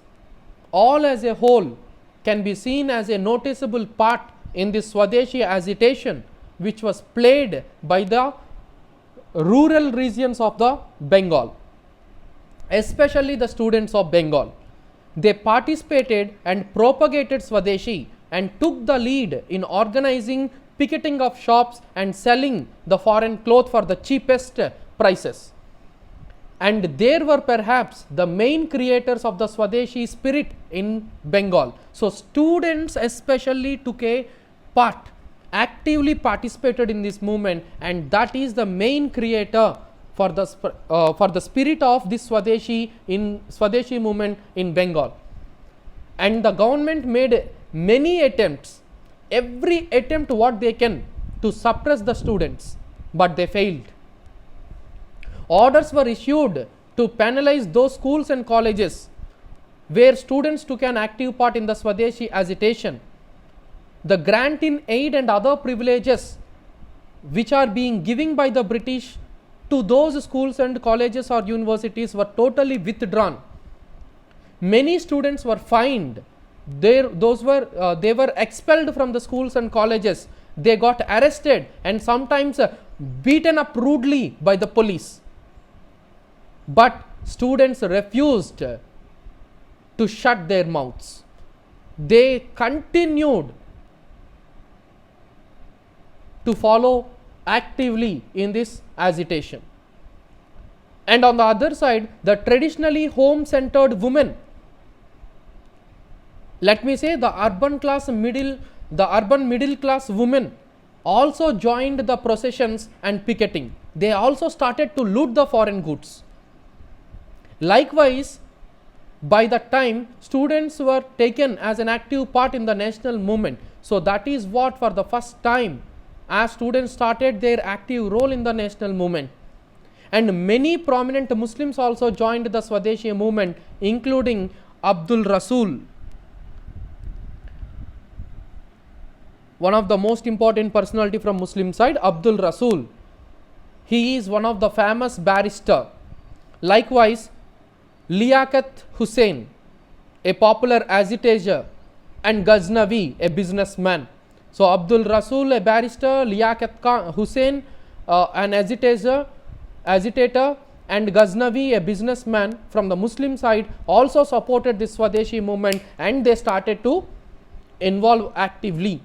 all as a whole can be seen as a noticeable part in this Swadeshi agitation, which was played by the rural regions of the Bengal, especially the students of Bengal. They participated and propagated Swadeshi and took the lead in organizing picketing of shops and selling the foreign cloth for the cheapest prices. And there were perhaps the main creators of the Swadeshi spirit in Bengal. So students especially took a part, actively participated in this movement, and that is the main creator for the spirit of this Swadeshi movement in Bengal. And the government made many attempts, every attempt what they can to suppress the students, but they failed. Orders were issued to penalize those schools and colleges where students took an active part in the Swadeshi agitation. The grant in aid and other privileges which are being given by the British to those schools and colleges or universities were totally withdrawn. Many students were fined. They were expelled from the schools and colleges. They got arrested and sometimes beaten up rudely by the police. But students refused to shut their mouths. They continued to follow actively in this agitation. And on the other side, the traditionally home-centered women, let me say the urban middle class women also joined the processions and picketing. They also started to loot the foreign goods. Likewise, by that time, students were taken as an active part in the national movement. So that is what for the first time as students started their active role in the national movement. And many prominent Muslims also joined the Swadeshi movement, including Abdul Rasul, one of the most important personality from Muslim side, Abdul Rasul. He is one of the famous barrister. Likewise, Liaquat Hussain, a popular agitator, and Ghaznavi, a businessman. So Abdul Rasul, a barrister, Liaquat Hussain, an agitator, and Ghaznavi, a businessman from the Muslim side, also supported this Swadeshi movement, and they started to involve actively.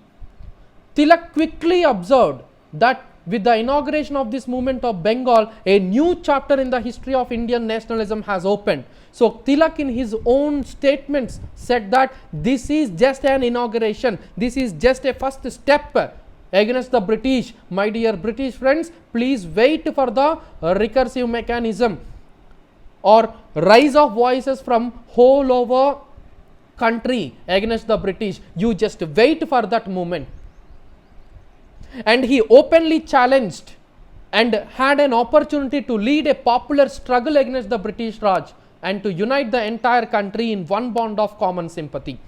Tilak quickly observed that with the inauguration of this movement of Bengal, a new chapter in the history of Indian nationalism has opened. So Tilak in his own statements said that this is just an inauguration, this is just a first step against the British. My dear British friends, please wait for the recursive mechanism or rise of voices from whole over country against the British. You just wait for that movement. And he openly challenged and had an opportunity to lead a popular struggle against the British Raj and to unite the entire country in one bond of common sympathy.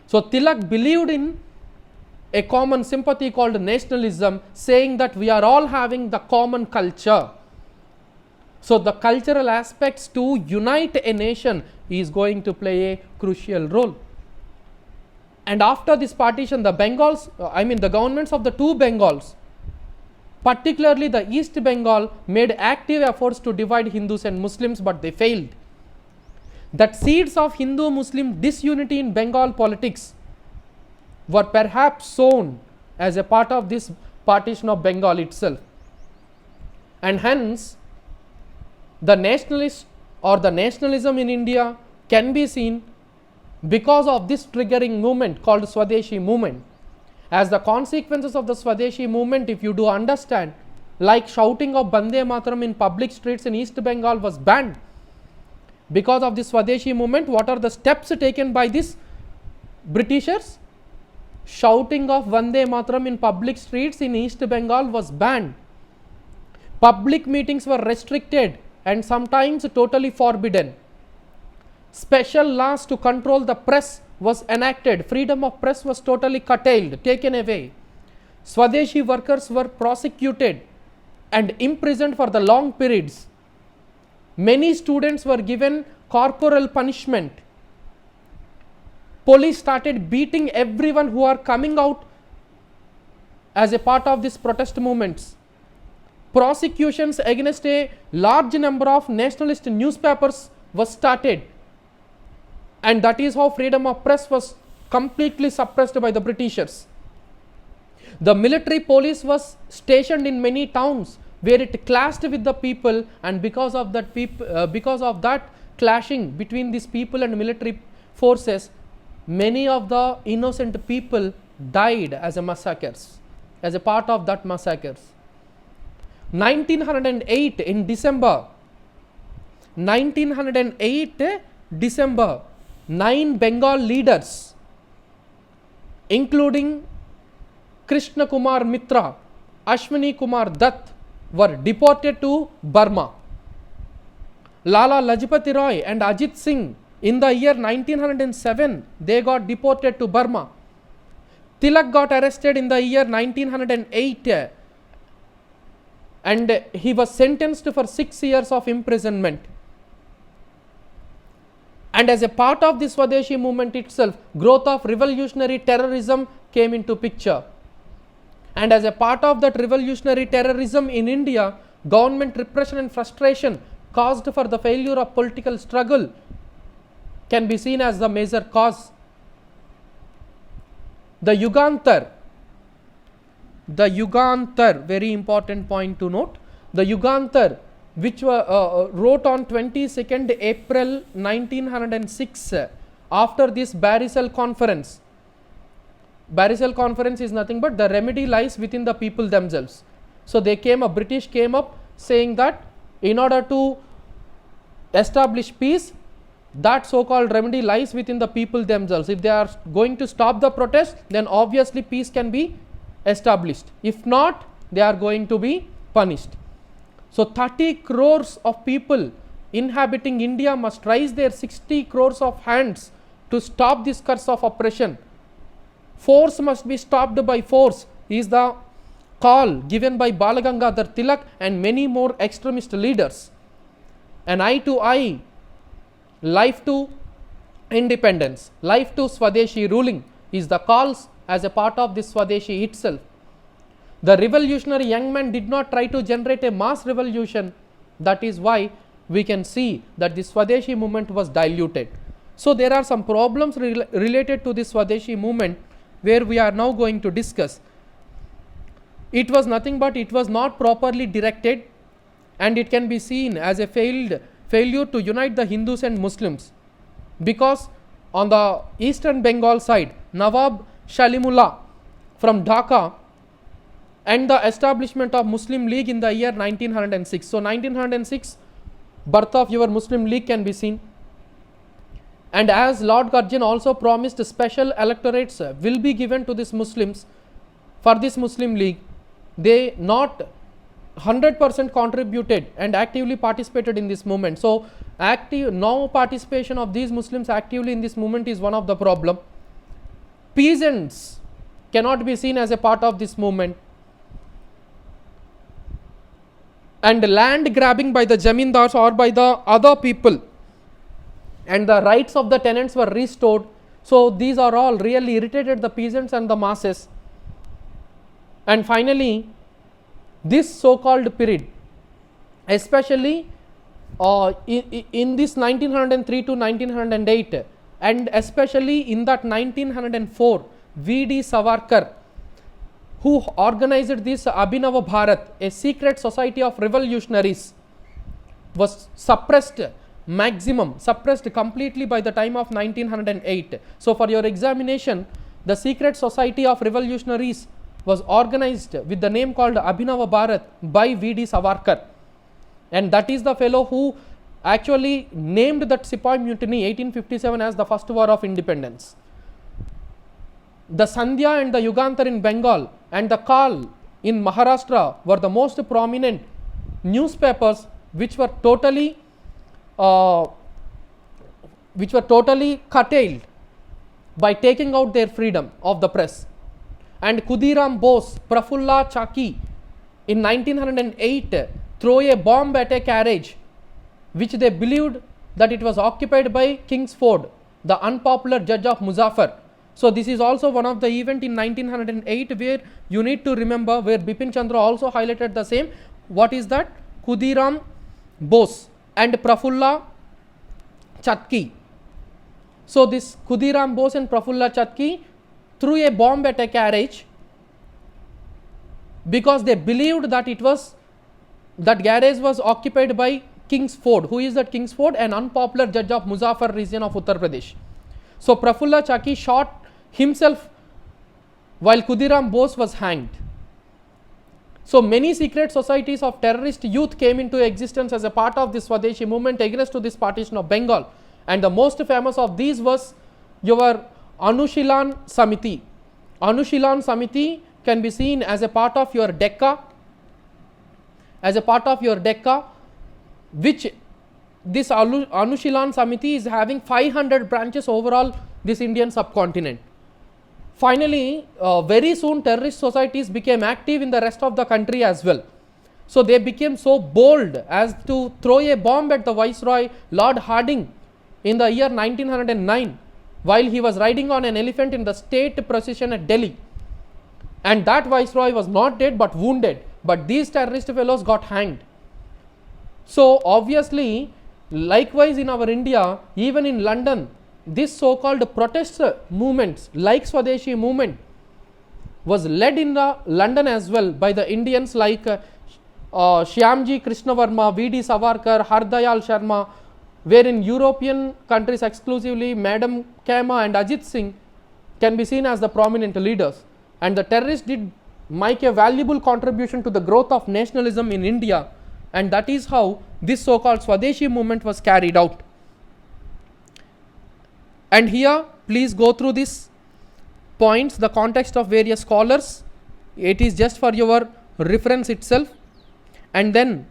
So Tilak believed in a common sympathy called nationalism, saying that we are all having the common culture. So the cultural aspects to unite a nation is going to play a crucial role. And after this partition, the the governments of the two Bengals, particularly the East Bengal, made active efforts to divide Hindus and Muslims, but they failed. That seeds of Hindu-Muslim disunity in Bengal politics were perhaps sown as a part of this partition of Bengal itself. And hence, the nationalist or the nationalism in India can be seen because of this triggering movement called Swadeshi movement. As the consequences of the Swadeshi movement, if you do understand, like shouting of Bande Mataram in public streets in East Bengal was banned. Because of this Swadeshi movement, what are the steps taken by these Britishers? Shouting of Vande Mataram in public streets in East Bengal was banned. Public meetings were restricted and sometimes totally forbidden. Special laws to control the press was enacted. Freedom of press was totally curtailed, taken away. Swadeshi workers were prosecuted and imprisoned for the long periods. Many students were given corporal punishment. Police started beating everyone who are coming out as a part of these protest movements. Prosecutions against a large number of nationalist newspapers was started, and that is how freedom of press was completely suppressed by the Britishers. The military police was stationed in many towns where it clashed with the people, and because of that clashing between these people and military forces, many of the innocent people died as a massacres, as a part of that massacres. 1908 in December, 9 Bengal leaders, including Krishna Kumar Mitra, Ashwini Kumar Dutt, were deported to Burma. Lala Lajpati Rai and Ajit Singh, in the year 1907, they got deported to Burma. Tilak got arrested in the year 1908 and he was sentenced for 6 years of imprisonment. And as a part of the Swadeshi movement itself, growth of revolutionary terrorism came into picture. And as a part of that revolutionary terrorism in India, government repression and frustration caused for the failure of political struggle can be seen as the major cause. The Yugantar, very important point to note, the Yugantar, which wrote on 22nd April 1906 after this Barisal conference. Barisal conference is nothing but the remedy lies within the people themselves. So British came up saying that in order to establish peace, that so-called remedy lies within the people themselves. If they are going to stop the protest, then obviously peace can be established. If not, they are going to be punished. So 30 crores of people inhabiting India must raise their 60 crores of hands to stop this curse of oppression. Force must be stopped by force is the call given by Balagangadhar Tilak and many more extremist leaders. An eye to eye, life to independence, life to Swadeshi ruling is the calls as a part of this Swadeshi itself. The revolutionary young man did not try to generate a mass revolution. That is why we can see that the Swadeshi movement was diluted. So there are some problems related to this Swadeshi movement where we are now going to discuss. It was nothing but it was not properly directed, and it can be seen as a failure to unite the Hindus and Muslims, because on the eastern Bengal side, Nawab Shalimullah from Dhaka and the establishment of Muslim League in the year 1906. So 1906, birth of your Muslim League can be seen. And as Lord Curzon also promised, special electorates will be given to these Muslims for this Muslim League. They not 100% contributed and actively participated in this movement. So no participation of these Muslims actively in this movement is one of the problem. Peasants cannot be seen as a part of this movement. And land grabbing by the Jamindars or by the other people, and the rights of the tenants were restored. So these are all really irritated the peasants and the masses. And finally, this so-called period, especially in this 1903 to 1908, and especially in that 1904, V.D. Savarkar, who organized this Abhinava Bharat, a secret society of revolutionaries, was suppressed completely by the time of 1908. So for your examination, the secret society of revolutionaries was organized with the name called Abhinava Bharat by V.D. Savarkar, and that is the fellow who actually named that Sepoy Mutiny 1857 as the first war of independence. The Sandhya and the Yugantar in Bengal and the Kal in Maharashtra were the most prominent newspapers which were totally curtailed by taking out their freedom of the press. And Khudiram Bose, Prafulla Chaki in 1908 threw a bomb at a carriage which they believed that it was occupied by Kingsford, the unpopular judge of Muzaffar. So this is also one of the event in 1908 where you need to remember, where Bipin Chandra also highlighted the same. What is that? Khudiram Bose and Prafulla Chaki. So this Khudiram Bose and Prafulla Chaki threw a bomb at a carriage because they believed that that garage was occupied by Kingsford. Who is that Kingsford? An unpopular judge of Muzaffar region of Uttar Pradesh. So Prafulla Chaki shot himself while Khudiram Bose was hanged. So many secret societies of terrorist youth came into existence as a part of this Swadeshi movement against to this partition of Bengal, and the most famous of these was your Anushilan Samiti. Anushilan Samiti can be seen as a part of your Decca, which this Anushilan Samiti is having 500 branches overall this Indian subcontinent. Finally, very soon terrorist societies became active in the rest of the country as well. So they became so bold as to throw a bomb at the Viceroy Lord Hardinge in the year 1909 while he was riding on an elephant in the state procession at Delhi. And that Viceroy was not dead but wounded, but these terrorist fellows got hanged. So obviously, likewise in our India, even in London, this so-called protest movements like Swadeshi movement was led in the London as well by the Indians like Shyamji Krishnavarma, V.D. Savarkar, Hardayal Sharma, where in European countries exclusively Madam Kema and Ajit Singh can be seen as the prominent leaders. And the terrorists did make a valuable contribution to the growth of nationalism in India, and that is how this so-called Swadeshi movement was carried out. And here please go through these points, the context of various scholars. It is just for your reference itself. And then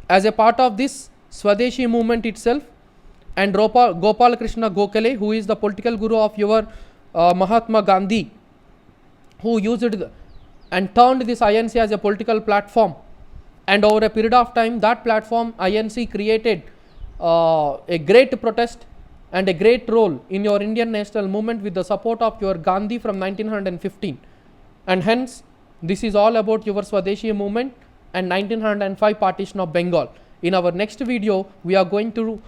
as a part of this Swadeshi movement itself, and Gopal Krishna Gokhale, who is the political guru of your Mahatma Gandhi, who used and turned this INC as a political platform, and over a period of time that platform INC created a great protest and a great role in your Indian national movement with the support of your Gandhi from 1915, and hence this is all about your Swadeshi movement and 1905 partition of Bengal. In our next video we are going to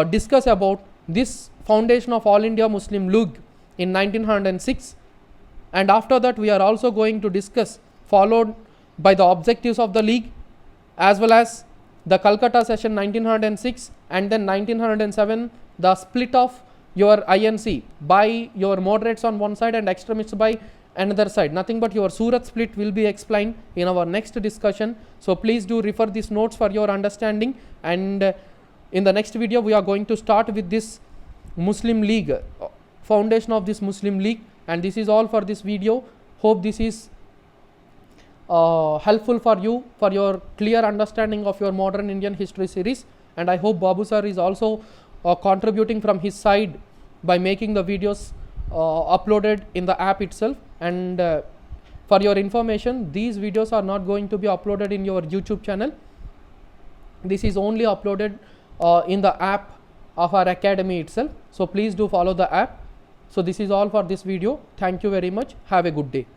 discuss about this foundation of All India Muslim League in 1906, and after that we are also going to discuss, followed by the objectives of the league as well as the Calcutta session 1906, and then 1907 the split of your INC by your moderates on one side and extremists by another side. Nothing but your Surat split will be explained in our next discussion. So please do refer these notes for your understanding, and in the next video we are going to start with this Muslim League, foundation of this Muslim League, and this is all for this video. Hope this is helpful for you for your clear understanding of your modern Indian history series, and I hope Babu sir is also contributing from his side by making the videos uploaded in the app itself. And for your information, these videos are not going to be uploaded in your YouTube channel. This is only uploaded in the app of our academy itself. So please do follow the app. So this is all for this video. Thank you very much. Have a good day.